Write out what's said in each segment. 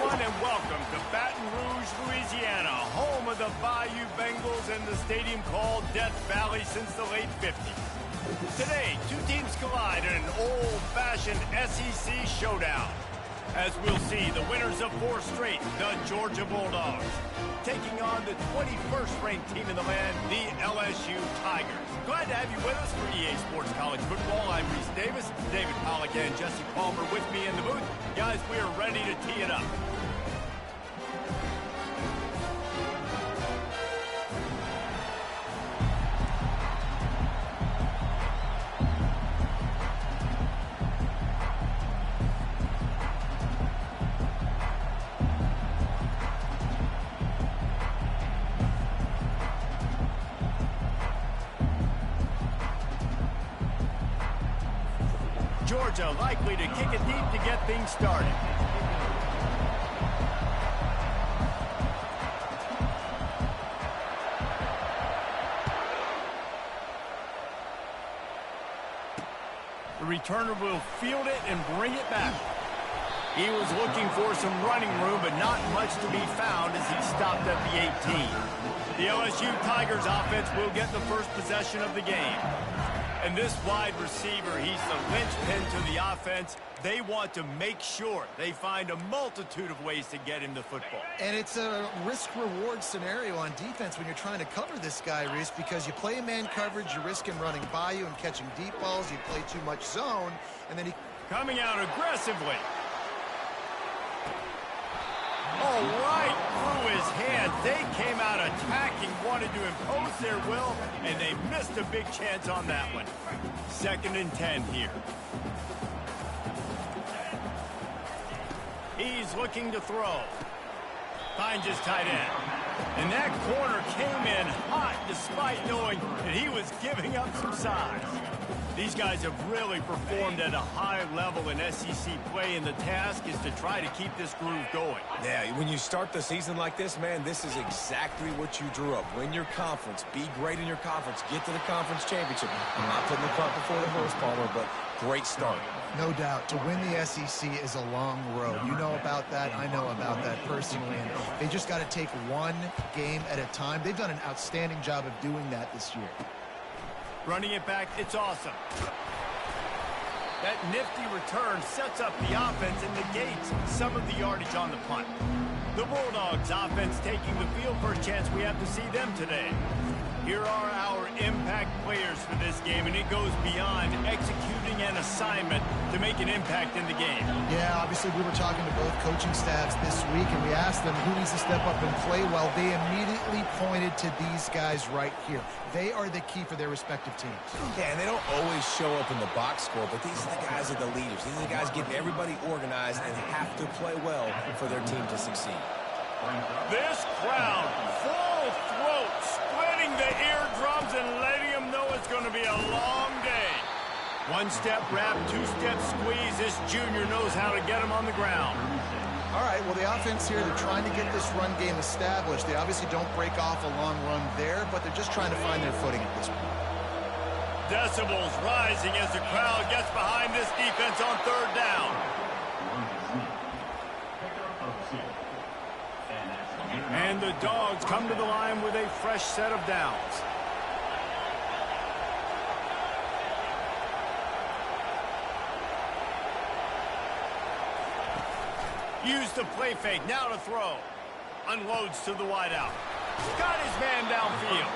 everyone, and welcome to Baton Rouge, Louisiana, home of the Bayou Bengals and the stadium called Death Valley since the late 50s. Today, two teams collide in an old-fashioned SEC showdown. As we'll see, the winners of 4 straight, the Georgia Bulldogs, taking on the 21st ranked team in the land, the LSU Tigers. Glad to have you with us for EA Sports College Football. I'm Reese Davis, David Pollack and Jesse Palmer with me in the booth. Guys, we are ready to tee it up. Georgia likely to kick it deep to get things started. The returner will field it and bring it back. He was looking for some running room, but not much to be found as he stopped at the 18. The LSU Tigers offense will get the first possession of the game. And this wide receiver, he's the linchpin to the offense. They want to make sure they find a multitude of ways to get him the football. And it's a risk-reward scenario on defense when you're trying to cover this guy, Reese, because you play man coverage, you risk him running by you and catching deep balls. You play too much zone, and then he... Coming out aggressively. Oh, right through his hand. They came out attacking, wanted to impose their will, and they missed a big chance on that one. 2nd and 10 here. He's looking to throw. Finds his tight end. And that corner came in hot despite knowing that he was giving up some size. These guys have really performed at a high level in SEC play, and the task is to try to keep this groove going. Yeah, when you start the season like this, man, this is exactly what you drew up. Win your conference, be great in your conference, get to the conference championship. I'm not putting the cart before the horse, Palmer, but great start. No doubt. To win the SEC is a long road. You know about that. I know about that personally. And they just got to take one game at a time. They've done an outstanding job of doing that this year. Running it back, it's awesome. That nifty return sets up the offense and negates some of the yardage on the punt. The Bulldogs offense taking the field for a chance. We have to see them today. Here are our impact players for this game, and it goes beyond executing an assignment to make an impact in the game. Yeah, obviously we were talking to both coaching staffs this week, and we asked them who needs to step up and play well. They immediately pointed to these guys right here. They are the key for their respective teams. Yeah, and they don't always show up in the box score, but these are the guys that are the leaders. These are the guys getting everybody organized and have to play well for their team to succeed. This crowd, full throat, splitting the eardrums and letting them know it's going to be a long day. 1-step wrap, 2-step squeeze. This junior knows how to get him on the ground. All right, well, the offense here, they're trying to get this run game established. They obviously don't break off a long run there, but they're just trying to find their footing at this point. Decibels rising as the crowd gets behind this defense on 3rd down. And the Dogs come to the line with a fresh set of downs. Use the play fake, now to throw. Unloads to the wideout. Got his man downfield.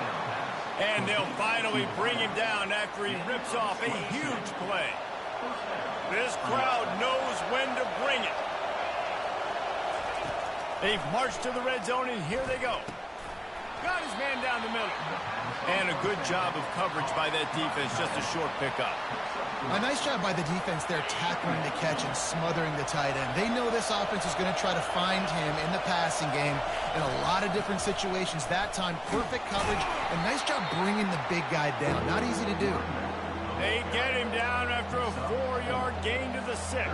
And they'll finally bring him down after he rips off a huge play. This crowd knows when to bring it. They've marched to the red zone, and here they go. Got his man down the middle. And a good job of coverage by that defense, just a short pickup. A nice job by the defense there, tackling the catch and smothering the tight end. They know this offense is going to try to find him in the passing game in a lot of different situations. That time, perfect coverage, and nice job bringing the big guy down. Not easy to do. They get him down after a 4-yard gain to the 6.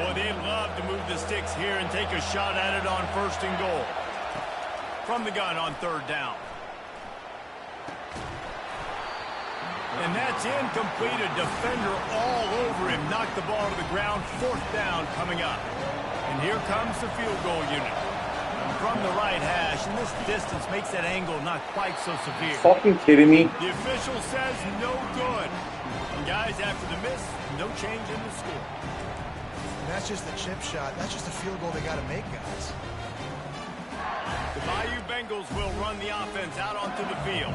Boy, they love to move the sticks here and take a shot at it on 1st and goal. From the gun on 3rd down. And that's incomplete. A defender all over him. Knocked the ball to the ground. 4th down coming up. And here comes the field goal unit. From the right hash, and this distance makes that angle not quite so severe. Fucking kidding me? The official says no good. And guys, after the miss, no change in the score. And that's just the chip shot. That's just a field goal they got to make, guys. The Bayou Bengals will run the offense out onto the field.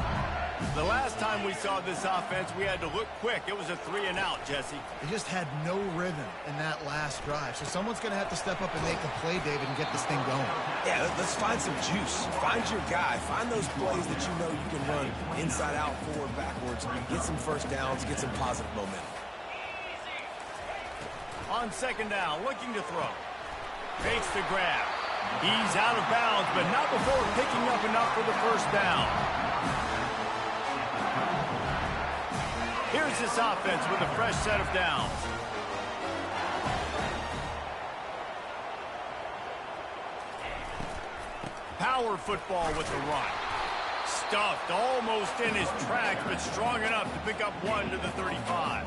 The last time we saw this offense, we had to look quick. It was a 3-and-out, Jesse. They just had no rhythm in that last drive. So someone's going to have to step up and make a play, David, and get this thing going. Yeah, let's find some juice. Find your guy. Find those plays that you know you can run inside out, forward, backwards. Get some first downs, get some positive momentum. On second down, looking to throw. Fakes the grab. He's out of bounds, but not before picking up enough for the first down. Here's this offense with a fresh set of downs. Power football with the run. Stuffed almost in his tracks, but strong enough to pick up one to the 35.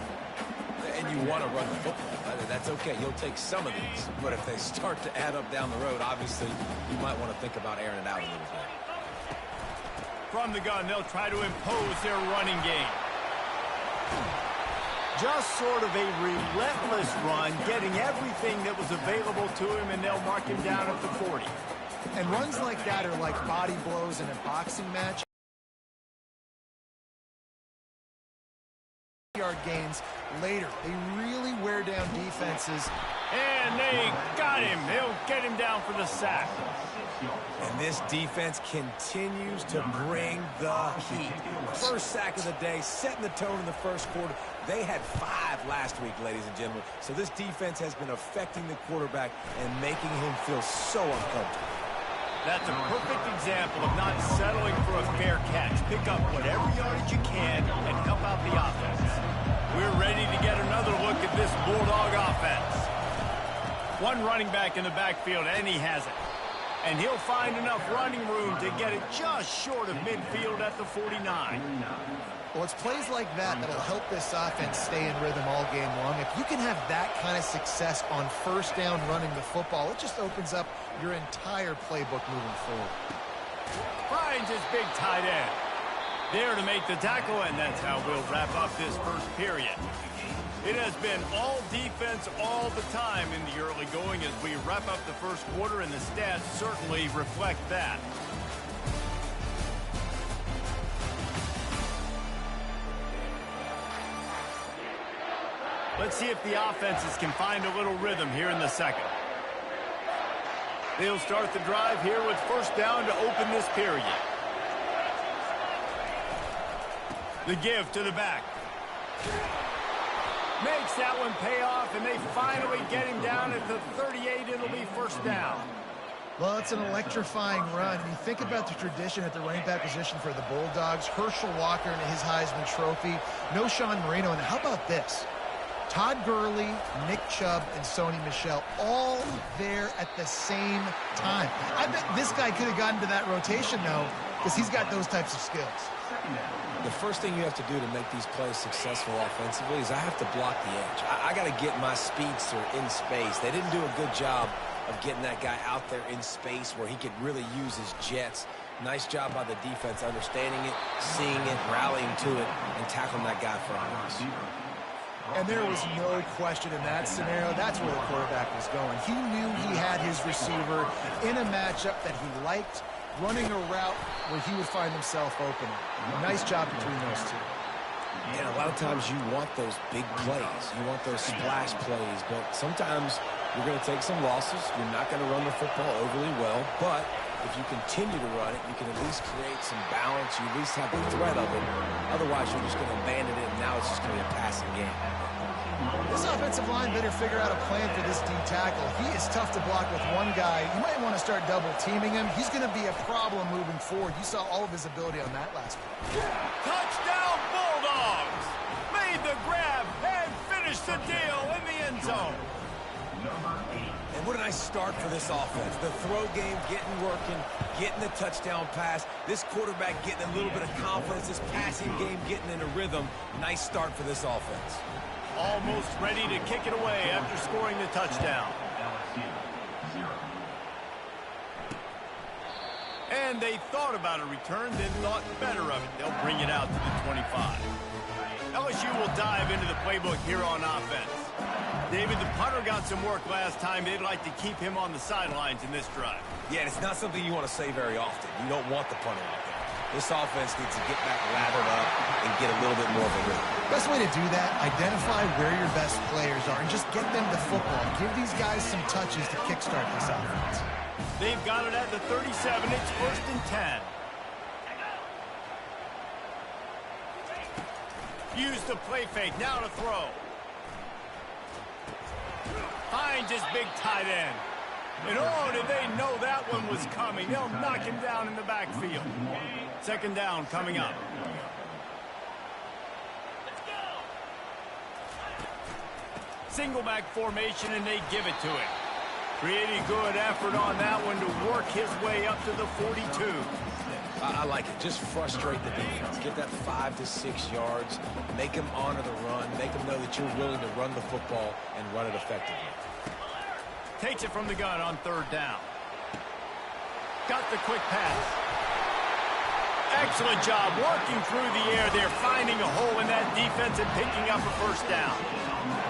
And you want to run the football. That's okay. You'll take some of these. But if they start to add up down the road, obviously, you might want to think about airing it out a little bit. From the gun, they'll try to impose their running game. Just sort of a relentless run, getting everything that was available to him, and they'll mark him down at the 40. And runs like that are like body blows in a boxing match. Yard gains later. They really wear down defenses. And they got him. They'll get him down for the sack. And this defense continues to bring the heat. First sack of the day, setting the tone in the first quarter. They had 5 last week, ladies and gentlemen. So this defense has been affecting the quarterback and making him feel so uncomfortable. That's a perfect example of not settling for a fair catch. Pick up whatever yardage you can and help out the offense. We're ready to get another look at this Bulldog offense. One running back in the backfield, and he has it. And he'll find enough running room to get it just short of midfield at the 49. Well, it's plays like that that'll help this offense stay in rhythm all game long. If you can have that kind of success on first down running the football, it just opens up your entire playbook moving forward. Finds his big tight end. There to make the tackle, and that's how we'll wrap up this first period. It has been all defense all the time in the early going as we wrap up the first quarter, and the stats certainly reflect that. Let's see if the offenses can find a little rhythm here in the second. They'll start the drive here with first down to open this period. The give to the back. Makes that one pay off, and they finally get him down at the 38. It'll be first down. Well, it's an electrifying run. You think about the tradition at the running back position for the Bulldogs. Herschel Walker and his Heisman Trophy. No Sean Marino. And how about this? Todd Gurley, Nick Chubb, and Sony Michel all there at the same time. I bet this guy could have gotten to that rotation, though, because he's got those types of skills. The first thing you have to do to make these plays successful offensively is I have to block the edge. I got to get my speedster in space. They didn't do a good job of getting that guy out there in space where he could really use his jets. Nice job by the defense understanding it, seeing it, rallying to it, and tackling that guy for a loss. And there was no question in that scenario. That's where the quarterback was going. He knew he had his receiver in a matchup that he liked, running a route where he would find himself open. Nice job between those two. And a lot of times you want those big plays. You want those splash plays. But sometimes you're going to take some losses. You're not going to run the football overly well. But if you continue to run it, you can at least create some balance. You at least have the threat of it. Otherwise, you're just going to abandon it, and now it's just going to be a passing game. This offensive line better figure out a plan for this D tackle. He is tough to block with one guy. You might want to start double teaming him. He's going to be a problem moving forward. You saw all of his ability on that last play. Touchdown Bulldogs! Made the grab and finished the deal in the end zone. And what a nice start for this offense. The throw game getting working, getting the touchdown pass. This quarterback getting a little bit of confidence. This passing game getting in a rhythm. Nice start for this offense. Almost ready to kick it away after scoring the touchdown. And they thought about a return, then thought better of it. They'll bring it out to the 25. LSU will dive into the playbook here on offense. David, the punter got some work last time. They'd like to keep him on the sidelines in this drive. Yeah, and it's not something you want to say very often. You don't want the punter out there. This offense needs to get back lathered up and get a little bit more of a rhythm. Best way to do that, identify where your best players are and just get them the football. Give these guys some touches to kickstart this offense. They've got it at the 37. It's 1st and 10. Use the play fake. Now to throw. Finds his big tight end. And oh, did they know that one was coming. They'll knock him down in the backfield. 2nd down coming up. Single back formation, and they give it to him. Pretty good effort on that one to work his way up to the 42. I like it. Just frustrate the defense. Get that 5 to 6 yards. Make them honor the run. Make them know that you're willing to run the football and run it effectively. Takes it from the gun on 3rd down. Got the quick pass. Excellent job working through the air. They're finding a hole in that defense and picking up a 1st down.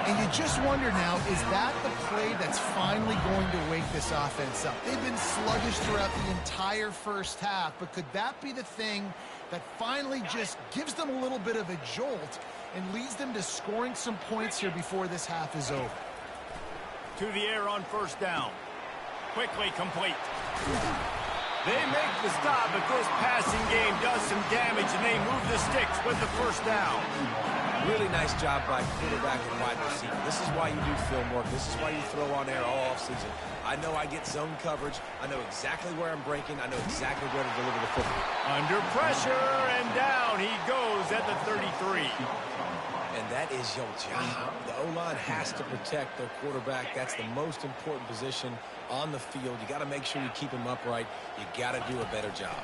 And you just wonder now, is that the play that's finally going to wake this offense up? They've been sluggish throughout the entire first half, but could that be the thing that finally just gives them a little bit of a jolt and leads them to scoring some points here before this half is over? To the air on 1st down. Quickly complete. They make the stop, but this passing game does some damage, and they move the sticks with the 1st down. Really nice job by quarterback and wide receiver. This is why you do film work. This is why you throw on air all offseason. I know I get zone coverage. I know exactly where I'm breaking. I know exactly where to deliver the football. Under pressure, and down he goes at the 33. And that is your job. The O-line has to protect their quarterback. That's the most important position on the field. You got to make sure you keep him upright. You got to do a better job.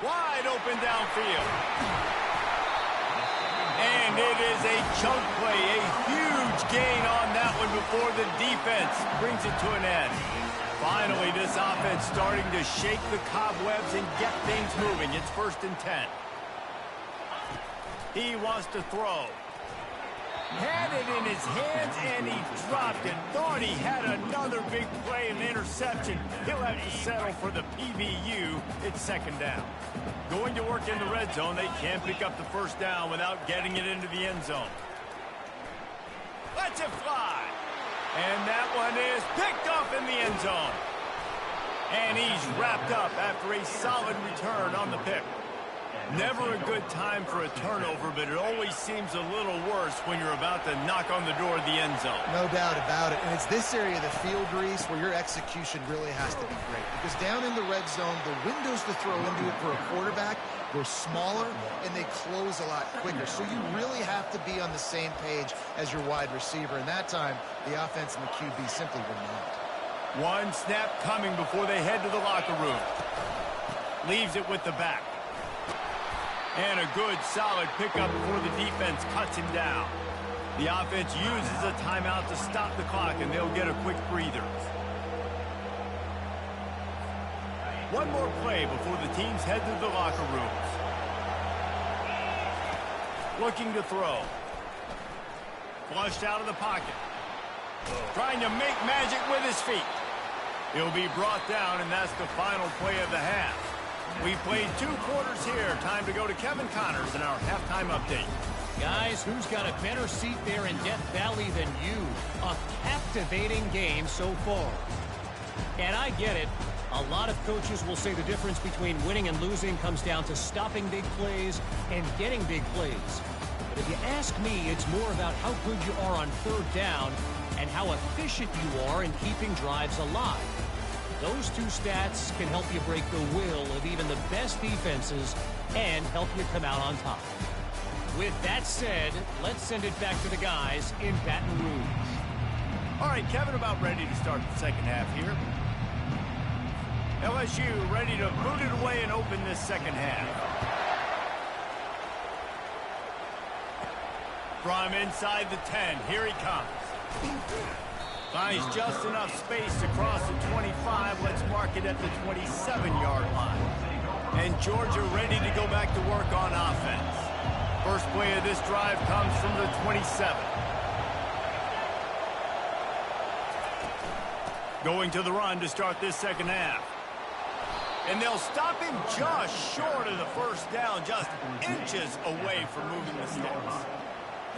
Wide open downfield. And it is a chunk play, a huge gain on that one before the defense brings it to an end. Finally, this offense starting to shake the cobwebs and get things moving. It's 1st and 10. He wants to throw. Had it in his hands, and he dropped it. Thought he had another big play and interception. He'll have to settle for the PBU. It's 2nd down. Going to work in the red zone. They can't pick up the 1st down without getting it into the end zone. Let's it fly. And that one is picked up in the end zone. And he's wrapped up after a solid return on the pick. Never a good time for a turnover, but it always seems a little worse when you're about to knock on the door of the end zone. No doubt about it. And it's this area of the field, Reese, where your execution really has to be great. Because down in the red zone, the windows to throw into it for a quarterback were smaller, and they close a lot quicker. So you really have to be on the same page as your wide receiver. And that time, the offense and the QB simply were not. One snap coming before they head to the locker room. Leaves it with the back. And a good, solid pickup before the defense cuts him down. The offense uses a timeout to stop the clock, and they'll get a quick breather. One more play before the teams head to the locker rooms. Looking to throw. Flushed out of the pocket. Trying to make magic with his feet. He'll be brought down, and that's the final play of the half. We played 2 quarters here. Time to go to Kevin Connors in our halftime update. Guys, who's got a better seat there in Death Valley than you? A captivating game so far. And I get it. A lot of coaches will say the difference between winning and losing comes down to stopping big plays and getting big plays. But if you ask me, it's more about how good you are on 3rd down and how efficient you are in keeping drives alive. Those 2 stats can help you break the will of even the best defenses and help you come out on top. With that said, let's send it back to the guys in Baton Rouge. All right, Kevin, about ready to start the 2nd half here. LSU ready to boot it away and open this 2nd half. From inside the 10, here he comes. Finds just enough space to cross the 25. Let's mark it at the 27-yard line. And Georgia ready to go back to work on offense. First play of this drive comes from the 27. Going to the run to start this second half. And they'll stop him just short of the first down, just inches away from moving the sticks.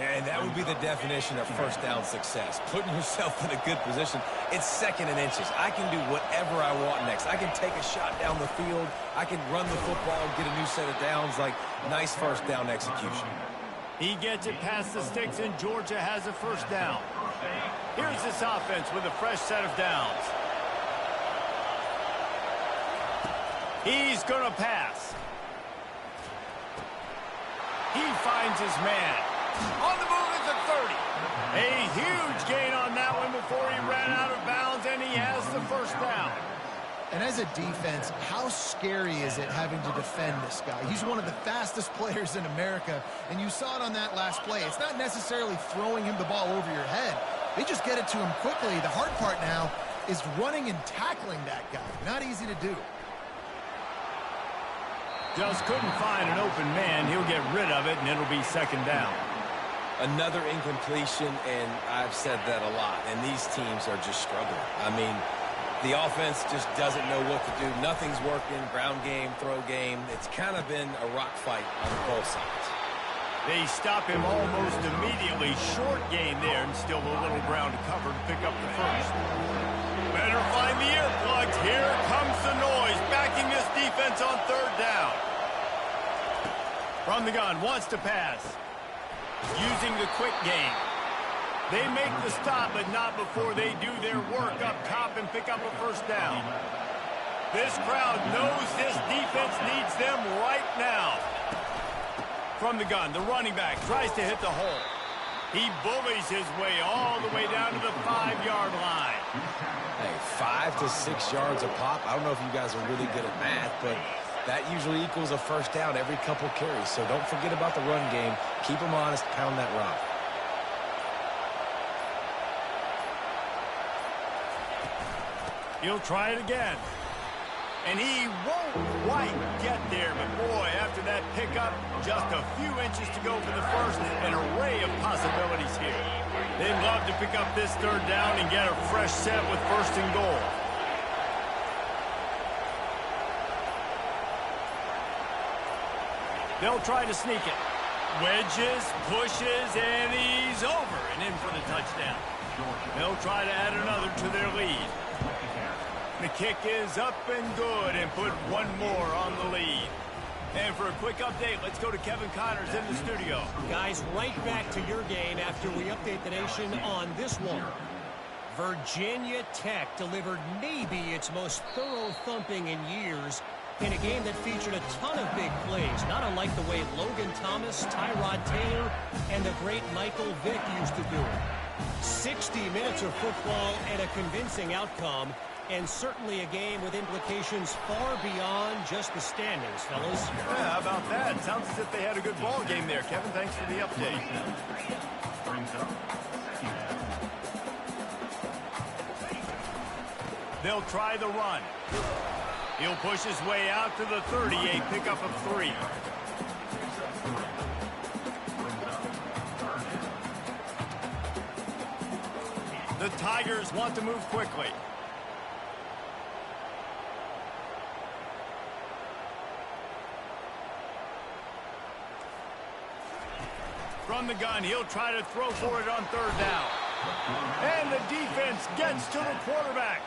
And that would be the definition of first down success. Putting yourself in a good position. It's second and inches. I can do whatever I want next. I can take a shot down the field. I can run the football and get a new set of downs. Like, nice first down execution. He gets it past the sticks, and Georgia has a first down. Here's this offense with a fresh set of downs. He's going to pass. He finds his man. On the move at the 30. A huge gain on that one before he ran out of bounds, and he has the first down. And as a defense, how scary is it having to defend this guy? He's one of the fastest players in America, and you saw it on that last play. It's not necessarily throwing him the ball over your head. They just get it to him quickly. The hard part now is running and tackling that guy. Not easy to do. Just couldn't find an open man. He'll get rid of it, and it'll be second down. Another incompletion, and I've said that a lot, and these teams are just struggling. I mean, the offense just doesn't know what to do. Nothing's working. Ground game, throw game. It's kind of been a rock fight on both sides. They stop him almost immediately. Short gain there, and still a little ground to cover to pick up the first. Better find the earplugs. Here comes the noise, backing this defense on third down. From the gun, wants to pass. Using the quick game. They make the stop, but not before they do their work up top and pick up a first down. This crowd knows this defense needs them right now. From the gun, the running back tries to hit the hole. He bullies his way all the way down to the 5-yard line. Hey, 5 to 6 yards a pop. I don't know if you guys are really good at math, but that usually equals a first down every couple carries. So don't forget about the run game. Keep them honest. Pound that rock. He'll try it again. And he won't quite get there. But, boy, after that pickup, just a few inches to go for the first. An array of possibilities here. They'd love to pick up this third down and get a fresh set with first and goal. They'll try to sneak it. Wedges, pushes, and he's over and in for the touchdown. They'll try to add another to their lead. The kick is up and good and put one more on the lead. And for a quick update, let's go to Kevin Connors in the studio. Guys, right back to your game after we update the nation on this one. Virginia Tech delivered maybe its most thorough thumping in years in a game that featured a ton of big plays, not unlike the way Logan Thomas, Tyrod Taylor, and the great Michael Vick used to do it. 60 minutes of football and a convincing outcome, and certainly a game with implications far beyond just the standings, fellas. Yeah, how about that? Sounds as if they had a good ball game there. Kevin, thanks for the update. They'll try the run. He'll push his way out to the 38, pickup of 3. The Tigers want to move quickly. From the gun, he'll try to throw for it on third down. And the defense gets to the quarterback.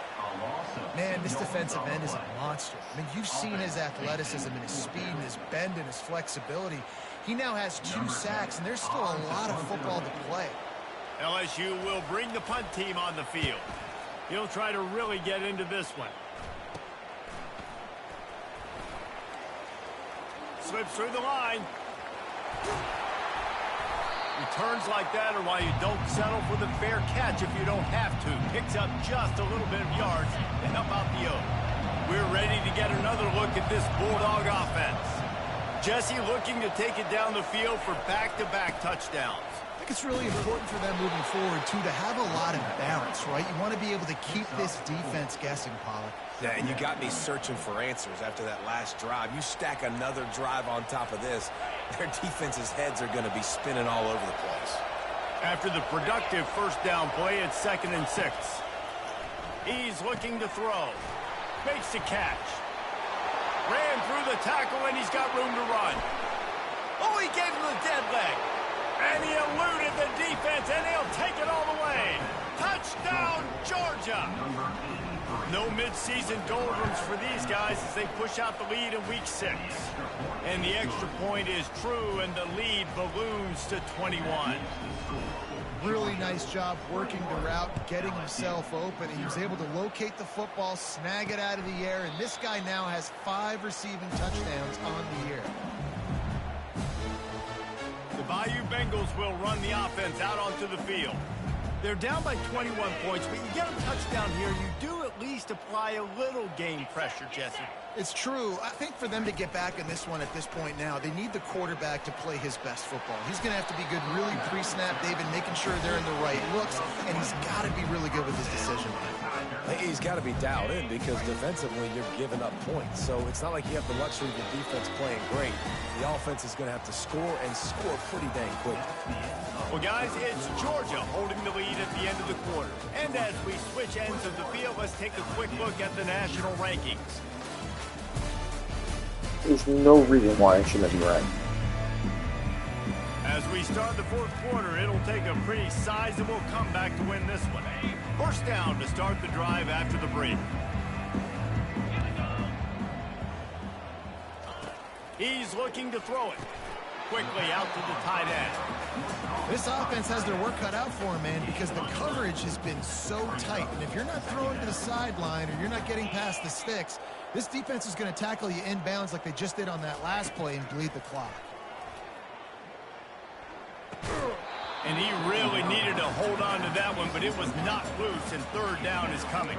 Man, this defensive end is a monster. I mean, you've seen his athleticism and his speed and his bend and his flexibility. He now has 2 sacks, and there's still a lot of football to play. LSU will bring the punt team on the field. He'll try to really get into this one. Slips through the line. Returns like that are why you don't settle for the fair catch if you don't have to. Picks up just a little bit of yards to help out the O. We're ready to get another look at this Bulldog offense. Jesse looking to take it down the field for back-to-back touchdowns. think it's really important for them moving forward, too, to have a lot of balance, right? You want to be able to keep this defense guessing, Pollard. Yeah, and you got me searching for answers after that last drive. You stack another drive on top of this, their defense's heads are going to be spinning all over the place. After the productive first down play, it's 2nd and 6. He's looking to throw. Makes the catch. Ran through the tackle, and he's got room to run. Oh, he gave him the dead leg. And he eluded the defense, and he'll take it all the way. Touchdown, Georgia! No midseason doldrums for these guys as they push out the lead in Week 6. And the extra point is true, and the lead balloons to 21. Really nice job working the route, getting himself open. He was able to locate the football, snag it out of the air, and this guy now has 5 receiving touchdowns on the year. The Bayou Bengals will run the offense out onto the field. They're down by 21 points, but you get a touchdown here, you do at least apply a little game pressure, Jesse. It's true. I think for them to get back in this one at this point now, they need the quarterback to play his best football. He's going to have to be good really pre-snap, David, making sure they're in the right looks, and he's got to be really good with his decision. He's got to be dialed in because defensively you're giving up points. So it's not like you have the luxury of the defense playing great. The offense is going to have to score and score pretty dang quick. Well, guys, it's Georgia holding the lead at the end of the quarter. And as we switch ends of the field, let's take a quick look at the national rankings. There's no reason why it shouldn't be right. As we start the 4th quarter, it'll take a pretty sizable comeback to win this one. First down to start the drive after the break. He's looking to throw it. Quickly out to the tight end. This offense has their work cut out for him, man, because the coverage has been so tight. And if you're not throwing to the sideline or you're not getting past the sticks, this defense is going to tackle you inbounds like they just did on that last play and bleed the clock. And he really needed to hold on to that one, but it was not loose, and 3rd down is coming.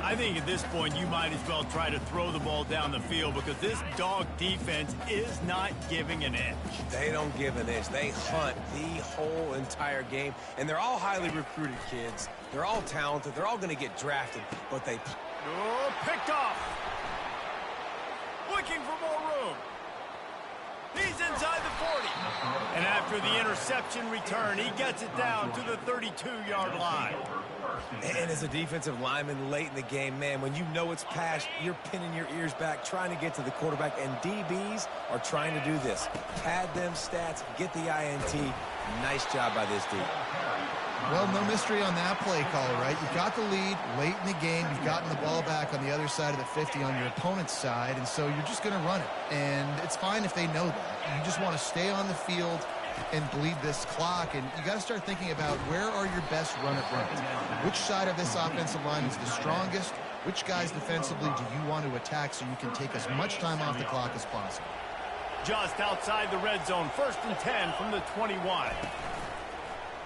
I think at this point you might as well try to throw the ball down the field because this dog defense is not giving an inch. They don't give an inch. They hunt the whole entire game, and they're all highly recruited kids. They're all talented. They're all going to get drafted, but they... Oh, picked off. Looking for more room. He's inside the 40. And after the interception return, he gets it down to the 32-yard line. And as a defensive lineman late in the game, man, when you know it's past, you're pinning your ears back, trying to get to the quarterback, and DBs are trying to do this. Pad them stats, get the INT. Nice job by this D. Well, no mystery on that play call, right? You've got the lead late in the game. You've gotten the ball back on the other side of the 50 on your opponent's side, and so you're just going to run it. And it's fine if they know that. You just want to stay on the field and bleed this clock, and you got to start thinking about where are your best run-it runs. Which side of this offensive line is the strongest? Which guys defensively do you want to attack so you can take as much time off the clock as possible? Just outside the red zone, 1st and 10 from the 21.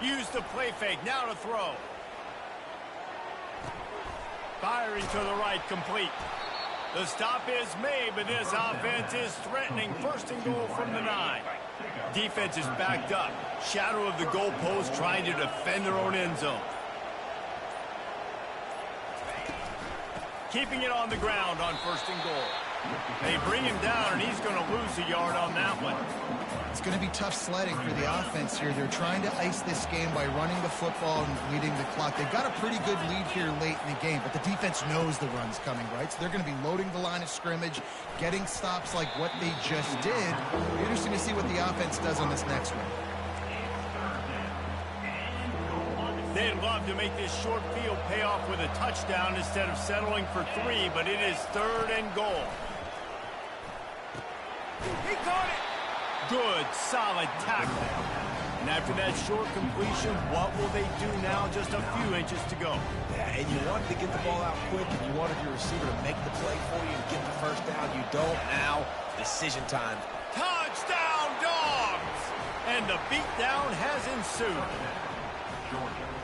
Use the play fake, now to throw. Firing to the right, complete. The stop is made, but this offense is threatening. 1st and goal from the 9. Defense is backed up. Shadow of the goalpost trying to defend their own end zone. Keeping it on the ground on 1st and goal. They bring him down, and he's going to lose a yard on that one. It's going to be tough sledding for the offense here. They're trying to ice this game by running the football and bleeding the clock. They've got a pretty good lead here late in the game, but the defense knows the run's coming, right? So they're going to be loading the line of scrimmage, getting stops like what they just did. It'll be interesting to see what the offense does on this next one. They'd love to make this short field pay off with a touchdown instead of settling for 3, but it is 3rd and goal. He caught it. Good, solid tackle. And after that short completion, what will they do now? Just a few inches to go. Yeah, and you wanted to get the ball out quick, and you wanted your receiver to make the play for you and get the 1st down. You don't now. Decision time. Touchdown, Dogs! And the beatdown has ensued.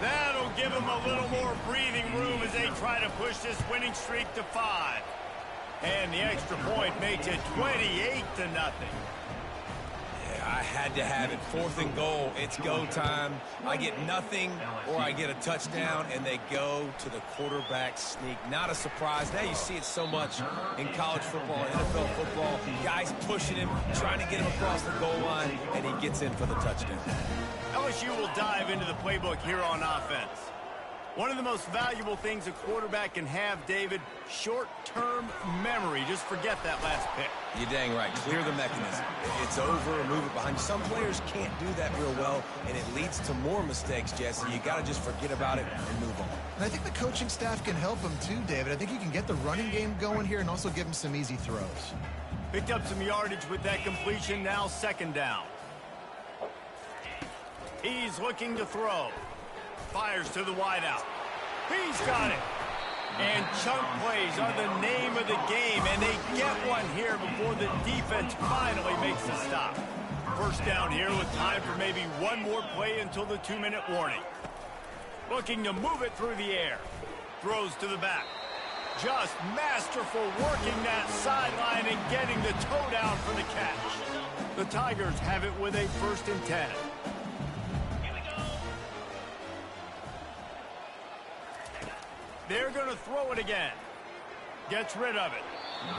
That'll give them a little more breathing room as they try to push this winning streak to 5. And the extra point makes it 28-0. I had to have it. 4th and goal. It's go time. I get nothing or I get a touchdown, and they go to the quarterback sneak. Not a surprise. Now you see it so much in college football and NFL football. Guys pushing him, trying to get him across the goal line, and he gets in for the touchdown. LSU will dive into the playbook here on offense. One of the most valuable things a quarterback can have, David, short-term memory. Just forget that last pick. You're dang right. Clear the mechanism. It's over, move it behind you. Some players can't do that real well, and it leads to more mistakes, Jesse. You got to just forget about it and move on. And I think the coaching staff can help him too, David. I think he can get the running game going here and also give him some easy throws. Picked up some yardage with that completion. Now 2nd down. He's looking to throw. Fires to the wideout. He's got it. And chunk plays are the name of the game, and they get one here before the defense finally makes the stop. 1st down here with time for maybe one more play until the 2-minute warning. Looking to move it through the air. Throws to the back. Just masterful working that sideline and getting the toe down for the catch. The Tigers have it with a 1st and 10. They're going to throw it again. Gets rid of it.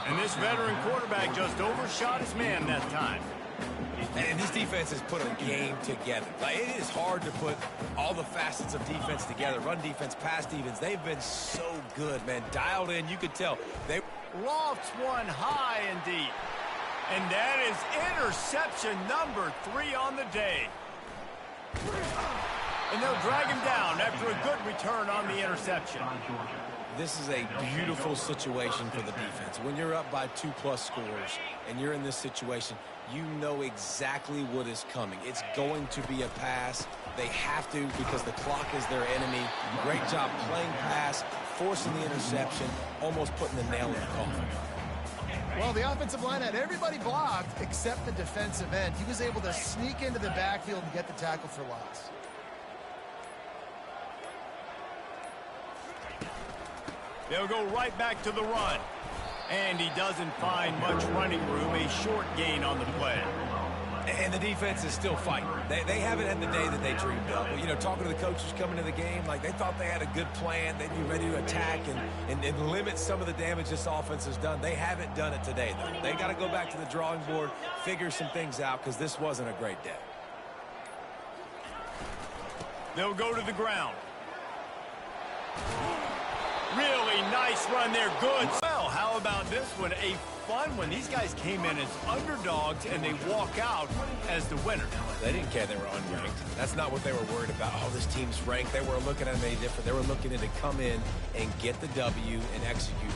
And this veteran quarterback just overshot his man that time. And this defense has put a game together. Like, it is hard to put all the facets of defense together. Run defense, pass defense. They've been so good, man. Dialed in. You could tell. They lofts one high and deep. And that is interception number 3 on the day. And they'll drag him down after a good return on the interception. This is a beautiful situation for the defense. When you're up by 2+ scores and you're in this situation, you know exactly what is coming. It's going to be a pass. They have to because the clock is their enemy. Great job playing pass, forcing the interception, almost putting the nail in the coffin. Well, the offensive line had everybody blocked except the defensive end. He was able to sneak into the backfield and get the tackle for loss. They'll go right back to the run. And he doesn't find much running room. A short gain on the play. And the defense is still fighting. They haven't had the day that they dreamed of. But, you know, talking to the coaches coming to the game, like they thought they had a good plan. They'd be ready to attack and limit some of the damage this offense has done. They haven't done it today, though. They got to go back to the drawing board, figure some things out, because this wasn't a great day. They'll go to the ground. Really nice run there. Good. Well, how about this one? A fun one. These guys came in as underdogs, and they walk out as the winner. They didn't care they were unranked. That's not what they were worried about. Oh, this team's ranked. They weren't looking at them any different. They were looking at it to come in and get the W and execute.